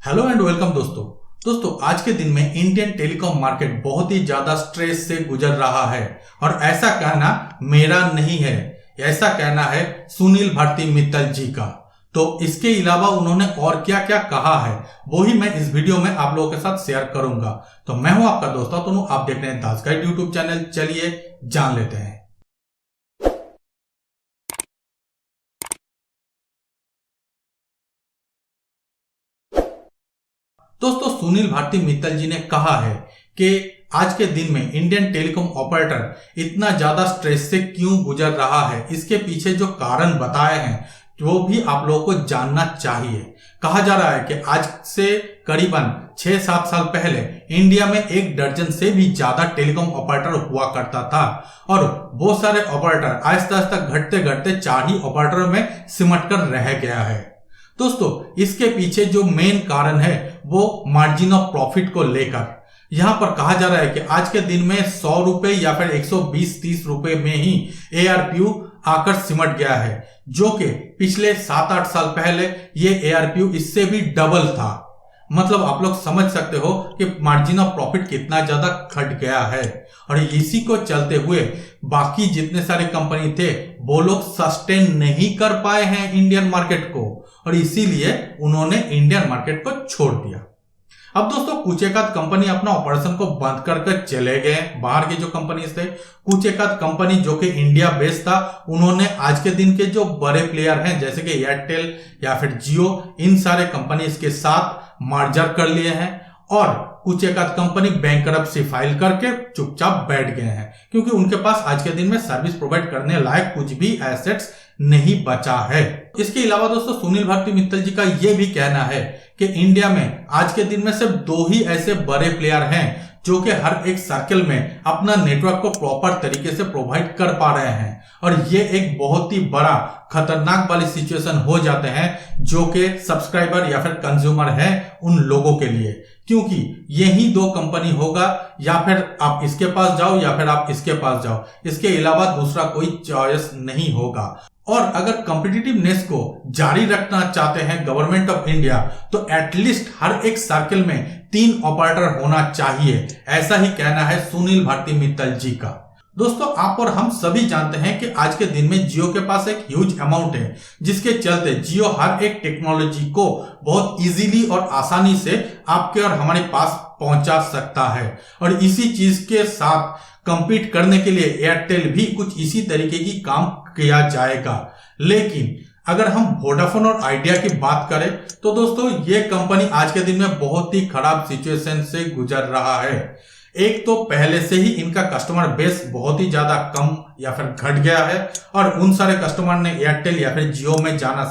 Hello and welcome दोस्तों आज के दिन में इंडियन टेलीकॉम मार्केट बहुत ही ज्यादा स्ट्रेस से गुजर रहा है और ऐसा कहना मेरा नहीं है, ऐसा कहना है सुनील भारती मित्तल जी का। तो इसके अलावा उन्होंने और क्या क्या कहा है वो ही मैं इस वीडियो में आप लोगों के साथ शेयर करूंगा। तो मैं हूं आपका दोस्त तनु, आप देख रहे हैं दास गाइड यूट्यूब चैनल। चलिए जान लेते हैं। दोस्तों सुनील भारती मित्तल जी ने कहा है कि आज के दिन में इंडियन टेलीकॉम ऑपरेटर इतना ज्यादा स्ट्रेस से क्यों गुजर रहा है, इसके पीछे जो कारण बताए हैं वो भी आप लोगों को जानना चाहिए। कहा जा रहा है कि आज से करीबन 6-7 साल पहले इंडिया में 1 दर्जन से भी ज्यादा टेलीकॉम ऑपरेटर हुआ करता था और वो सारे ऑपरेटर आहिस्ता आहिस्ता घटते घटते 4 ही ऑपरेटर में सिमट कर रह गया है। दोस्तों इसके पीछे जो मेन कारण है वो मार्जिन ऑफ प्रॉफिट को लेकर। यहां पर कहा जा रहा है कि आज के दिन में 100 रुपए या फिर 120-130 रुपए में ही ARPU आकर सिमट गया है, जो कि पिछले 7-8 साल पहले ये ARPU इससे भी डबल था। मतलब आप लोग समझ सकते हो कि मार्जिन ऑफ प्रॉफिट कितना ज्यादा घट गया है और इसी को चलते हुए बाकी जितने सारे कंपनी थे वो लोग सस्टेन नहीं कर पाए हैं इंडियन मार्केट को और इसीलिए उन्होंने इंडियन मार्केट को छोड़ दिया। अब दोस्तों कुछ एक आध कंपनी अपना ऑपरेशन को बंद कर चले गए। बाहर के जो कंपनीज थे, कुछ एक आध कंपनी जो कि इंडिया बेस्ड था, उन्होंने आज के दिन के जो बड़े प्लेयर हैं जैसे कि एयरटेल या फिर जियो, इन सारे कंपनीज के साथ मर्जर कर लिए हैं और कुछ एक आध कंपनी बैंकरप्सी फाइल करके चुपचाप बैठ गए हैं क्योंकि उनके पास आज के दिन में सर्विस प्रोवाइड करने लायक कुछ भी एसेट्स नहीं बचा है। इसके अलावा दोस्तों सुनील भारती मित्तल जी का यह भी कहना है कि इंडिया में आज के दिन में सिर्फ 2 ही ऐसे बड़े प्लेयर हैं जो कि हर एक सर्कल में अपना नेटवर्क को प्रॉपर तरीके से प्रोवाइड कर पा रहे हैं और ये एक बहुत ही बड़ा खतरनाक वाली सिचुएशन हो जाते हैं जो कि सब्सक्राइबर या फिर कंज्यूमर है उन लोगों के लिए, क्योंकि यही 2 कंपनी होगा, या फिर आप इसके पास जाओ या फिर आप इसके पास जाओ, इसके अलावा दूसरा कोई चॉइस नहीं होगा। और अगर कॉम्पिटिटिवनेस को जारी रखना चाहते हैं गवर्नमेंट ऑफ इंडिया तो एटलीस्ट हर एक सर्कल में 3 ऑपरेटर होना चाहिए, ऐसा ही कहना है सुनील भारती मित्तल जी का। दोस्तों आप और हम सभी जानते हैं कि आज के दिन में जियो के पास एक ह्यूज अमाउंट है जिसके चलते जियो हर एक टेक्नोलॉजी को बहुत इजीली और आसानी से आपके और हमारे पास पहुंचा सकता है और इसी चीज के साथ कंपीट करने के लिए एयरटेल भी कुछ इसी तरीके की काम किया जाएगा। लेकिन अगर हम वोडाफोन और आइडिया की बात करें तो दोस्तों ये कंपनी आज के दिन में बहुत ही खराब सिचुएशन से गुजर रहा है। एक तो पहले से ही इनका कस्टमर बेस बहुत ही ज्यादा कम या फिर घट गया है और उन सारे कस्टमर ने एयरटेल या फिर जियो में जाना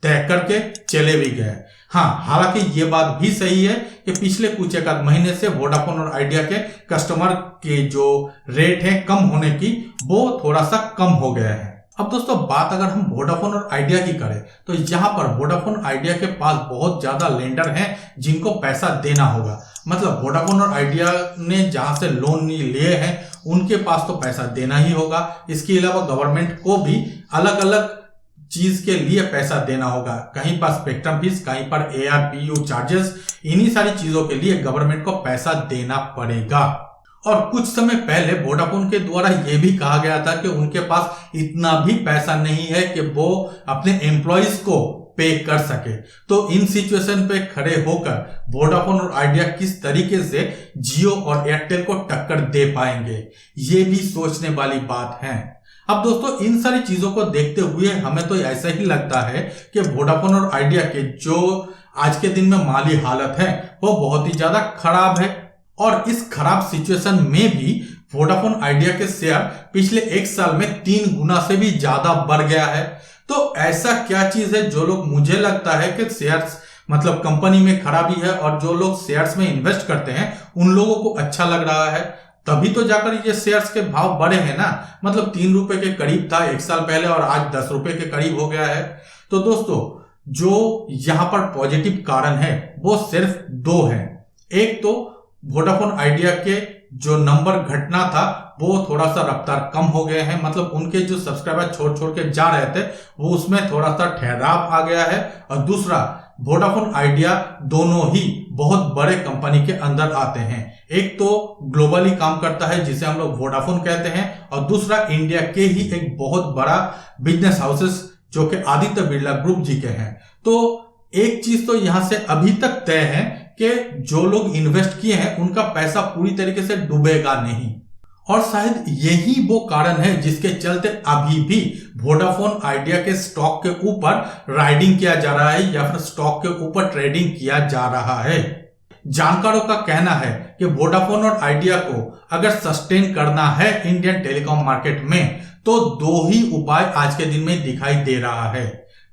तय करके चले भी गए। हाँ, हालांकि ये बात भी सही है कि पिछले कुछ एक आध महीने से वोडाफोन और आइडिया के कस्टमर के जो रेट है कम होने की वो थोड़ा सा कम हो गया है। अब दोस्तों बात अगर हम वोडाफोन और आइडिया की करें तो यहाँ पर वोडाफोन आइडिया के पास बहुत ज्यादा लेंडर हैं जिनको पैसा देना होगा। मतलब वोडाफोन और आइडिया ने जहां से लोन लिए हैं उनके पास तो पैसा देना ही होगा। इसके अलावा गवर्नमेंट को भी अलग अलग चीज के लिए पैसा देना होगा, कहीं पर स्पेक्ट्रम फीस, कहीं पर ARPU चार्जेस, इन्हीं सारी चीजों के लिए गवर्नमेंट को पैसा देना पड़ेगा। और कुछ समय पहले वोडाफोन के द्वारा यह भी कहा गया था कि उनके पास इतना भी पैसा नहीं है कि वो अपने एम्प्लॉइज को पे कर सके। तो इन सिचुएशन पे खड़े होकर वोडाफोन और आइडिया किस तरीके से जियो और एयरटेल को टक्कर दे पाएंगे, ये भी सोचने वाली बात है। अब दोस्तों इन सारी चीजों को देखते हुए हमें तो ऐसा ही लगता है कि वोडाफोन और आइडिया के जो आज के दिन में माली हालत है वो बहुत ही ज्यादा खराब है और इस खराब सिचुएशन में भी वोडाफोन आइडिया के शेयर पिछले 1 साल में 3 गुना से भी ज्यादा बढ़ गया है। तो ऐसा क्या चीज है जो लोग, मुझे लगता है कि शेयर्स मतलब कंपनी में खराबी है और जो लोग शेयर्स में इन्वेस्ट करते हैं उन लोगों को अच्छा लग रहा है, तभी तो जाकर ये शेयर्स के भाव बढ़े हैं ना। मतलब 3 रुपए के करीब था 1 साल पहले और आज 10 रुपए के करीब हो गया है। तो दोस्तों जो यहाँ पर पॉजिटिव कारण है वो सिर्फ 2 हैं। एक तो वोडाफोन आइडिया के जो नंबर घटना था वो थोड़ा सा रफ्तार कम हो गए हैं, मतलब उनके जो सब्सक्राइबर छोड़ छोड़ के जा रहे थे वो उसमें थोड़ा सा ठहराव आ गया है। और दूसरा वोडाफोन आइडिया दोनों ही बहुत बड़े कंपनी के अंदर आते हैं। एक तो ग्लोबली काम करता है जिसे हम लोग वोडाफोन कहते हैं, और दूसरा इंडिया के ही एक बहुत बड़ा बिजनेस हाउसेस जो कि आदित्य बिरला ग्रुप जी के हैं। तो एक चीज तो यहां से अभी तक तय है कि जो लोग इन्वेस्ट किए हैं उनका पैसा पूरी तरीके से डूबेगा नहीं, और शायद यही वो कारण है जिसके चलते अभी भी वोडाफोन आइडिया के स्टॉक के ऊपर राइडिंग किया जा रहा है या फिर स्टॉक के ऊपर ट्रेडिंग किया जा रहा है। जानकारों का कहना है कि वोडाफोन और आइडिया को अगर सस्टेन करना है इंडियन टेलीकॉम मार्केट में तो दो ही उपाय आज के दिन में दिखाई दे रहा है।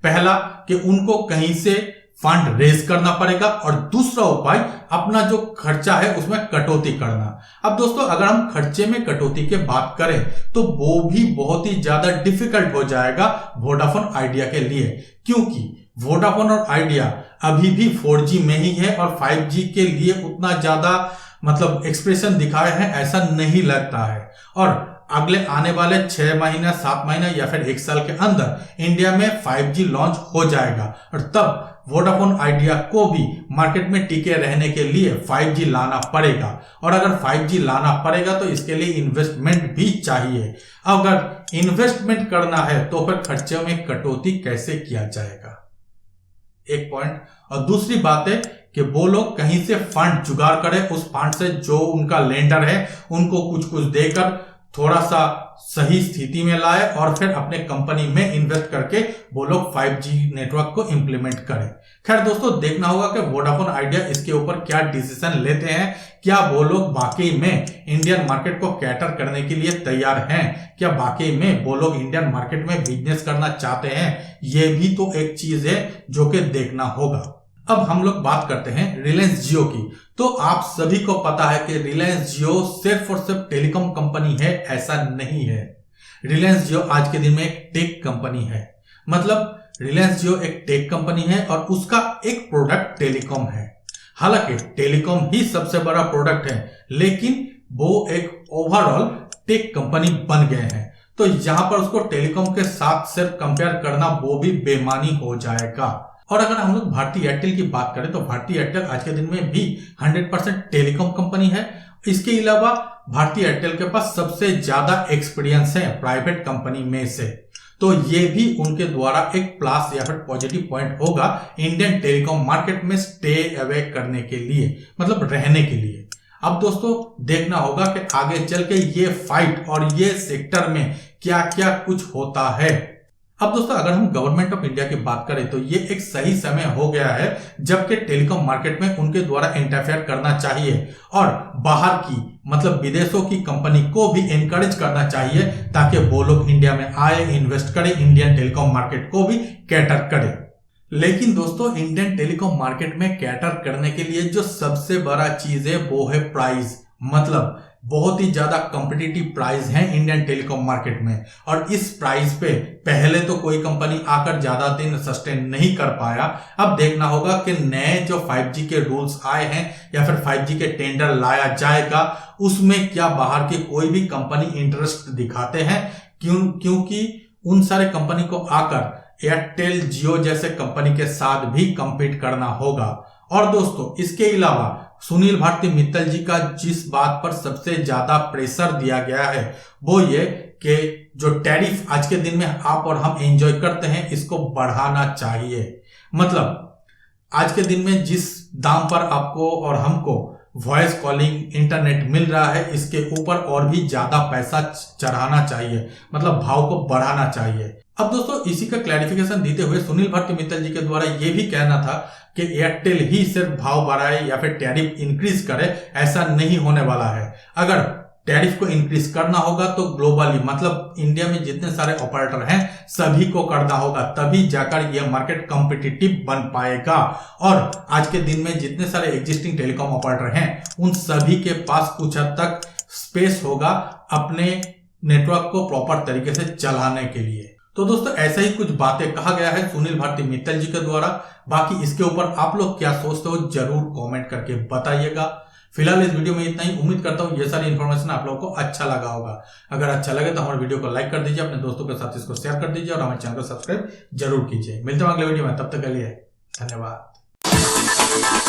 पहला कि उनको कहीं से फंड रेज करना पड़ेगा, और दूसरा उपाय अपना जो खर्चा है उसमें कटौती करना। अब दोस्तों अगर हम खर्चे में कटौती की बात करें तो वो भी बहुत ही ज्यादा डिफिकल्ट हो जाएगा वोडाफोन आइडिया के लिए, क्योंकि वोडाफोन और आइडिया अभी भी 4G में ही है और 5G के लिए उतना ज्यादा मतलब एक्सप्रेशन दिखाए हैं ऐसा नहीं लगता है। और अगले आने वाले 6 महीना 7 महीना या फिर 1 साल के अंदर इंडिया में 5G लॉन्च हो जाएगा, और तब वोडाफोन आइडिया को भी मार्केट में टिके रहने के लिए 5G लाना पड़ेगा, और अगर 5G लाना पड़ेगा तो इसके लिए इन्वेस्टमेंट भी चाहिए। अगर इन्वेस्टमेंट करना है तो फिर खर्चे में कटौती कैसे किया जाएगा, एक पॉइंट। और दूसरी बात है कि वो लोग कहीं से फंड जुगाड़ करें, उस फंड से जो उनका लेंडर है उनको कुछ कुछ देकर थोड़ा सा सही स्थिति में लाए और फिर अपने कंपनी में इन्वेस्ट करके वो लोग 5G नेटवर्क को इंप्लीमेंट करें। खैर दोस्तों देखना होगा कि वोडाफोन आइडिया इसके ऊपर क्या डिसीजन लेते हैं, क्या वो लोग वाकई में इंडियन मार्केट को कैटर करने के लिए तैयार हैं, क्या वाकई में वो लोग इंडियन मार्केट में बिजनेस करना चाहते हैं, ये भी तो एक चीज है जो कि देखना होगा। अब हम लोग बात करते हैं रिलायंस जियो की। तो आप सभी को पता है कि रिलायंस जियो सिर्फ और सिर्फ टेलीकॉम कंपनी है, ऐसा नहीं है। रिलायंस जियो आज के दिन में एक टेक कंपनी है, मतलब रिलायंस जियो एक टेक कंपनी है और उसका एक प्रोडक्ट टेलीकॉम है। हालांकि टेलीकॉम ही सबसे बड़ा प्रोडक्ट है, लेकिन वो एक ओवरऑल टेक कंपनी बन गए हैं। तो यहां पर उसको टेलीकॉम के साथ सिर्फ कंपेयर करना वो भी बेमानी हो जाएगा। और अगर हम लोग भारती एयरटेल की बात करें तो भारती एयरटेल आज के दिन में भी 100% टेलीकॉम कंपनी है। इसके अलावा भारती एयरटेल के पास सबसे ज्यादा एक्सपीरियंस है प्राइवेट कंपनी में से, तो ये भी उनके द्वारा एक प्लस या फिर पॉजिटिव पॉइंट होगा इंडियन टेलीकॉम मार्केट में स्टे अवे करने के लिए, मतलब रहने के लिए। अब दोस्तों देखना होगा कि आगे चल के ये फाइट और ये सेक्टर में क्या क्या कुछ होता है। अब दोस्तों अगर हम गवर्नमेंट ऑफ इंडिया की बात करें तो ये एक सही समय हो गया है जबकि टेलीकॉम मार्केट में उनके द्वारा इंटरफेयर करना चाहिए और बाहर की मतलब विदेशों की कंपनी को भी एनकरेज करना चाहिए ताकि वो लोग इंडिया में आए, इन्वेस्ट करें, इंडियन टेलीकॉम मार्केट को भी कैटर करें। लेकिन दोस्तों इंडियन टेलीकॉम मार्केट में कैटर करने के लिए जो सबसे बड़ा चीज है वो है प्राइस, मतलब बहुत ही ज्यादा कॉम्पिटिटिव प्राइस है इंडियन टेलीकॉम मार्केट में। और इस प्राइस पे पहले तो कोई कंपनी आकर ज्यादा दिन सस्टेन नहीं कर पाया। अब देखना होगा कि नए जो 5G के रूल्स आए हैं या फिर 5G के टेंडर लाया जाएगा उसमें क्या बाहर की कोई भी कंपनी इंटरेस्ट दिखाते हैं, क्योंकि उन सारे कंपनी को आकर एयरटेल जियो जैसे कंपनी के साथ भी कंपीट करना होगा। और दोस्तों इसके अलावा सुनील भारती मित्तल जी का जिस बात पर सबसे ज्यादा प्रेशर दिया गया है वो ये कि जो टैरिफ आज के दिन में आप और हम एंजॉय करते हैं इसको बढ़ाना चाहिए। मतलब आज के दिन में जिस दाम पर आपको और हमको वॉइस कॉलिंग इंटरनेट मिल रहा है इसके ऊपर और भी ज्यादा पैसा चढ़ाना चाहिए, मतलब भाव को बढ़ाना चाहिए। अब दोस्तों इसी का क्लैरिफिकेशन देते हुए सुनील भारती मित्तल जी के द्वारा यह भी कहना था कि एयरटेल ही सिर्फ भाव बढ़ाए या फिर टैरिफ इंक्रीज करे, ऐसा नहीं होने वाला है। अगर टैरिफ को इंक्रीज करना होगा तो ग्लोबली मतलब इंडिया में जितने सारे ऑपरेटर हैं सभी को करना होगा, तभी जाकर यह मार्केट कॉम्पिटिटिव बन पाएगा। और आज के दिन में जितने सारे एग्जिस्टिंग टेलीकॉम ऑपरेटर हैं उन सभी के पास कुछ हद तक स्पेस होगा अपने नेटवर्क को प्रॉपर तरीके से चलाने के लिए। तो दोस्तों ऐसा ही कुछ बातें कहा गया है सुनील भारती मित्तल जी के द्वारा। बाकी इसके ऊपर आप लोग क्या सोचते हो जरूर कमेंट करके बताइएगा। फिलहाल इस वीडियो में इतना ही। उम्मीद करता हूँ ये सारी इन्फॉर्मेशन आप लोगों को अच्छा लगा होगा। अगर अच्छा लगे तो हमारे वीडियो को लाइक कर दीजिए, अपने दोस्तों के साथ इसको शेयर कर दीजिए और हमारे चैनल को सब्सक्राइब जरूर कीजिए। मिलते हैं अगले वीडियो में, तब तक के लिए धन्यवाद। है।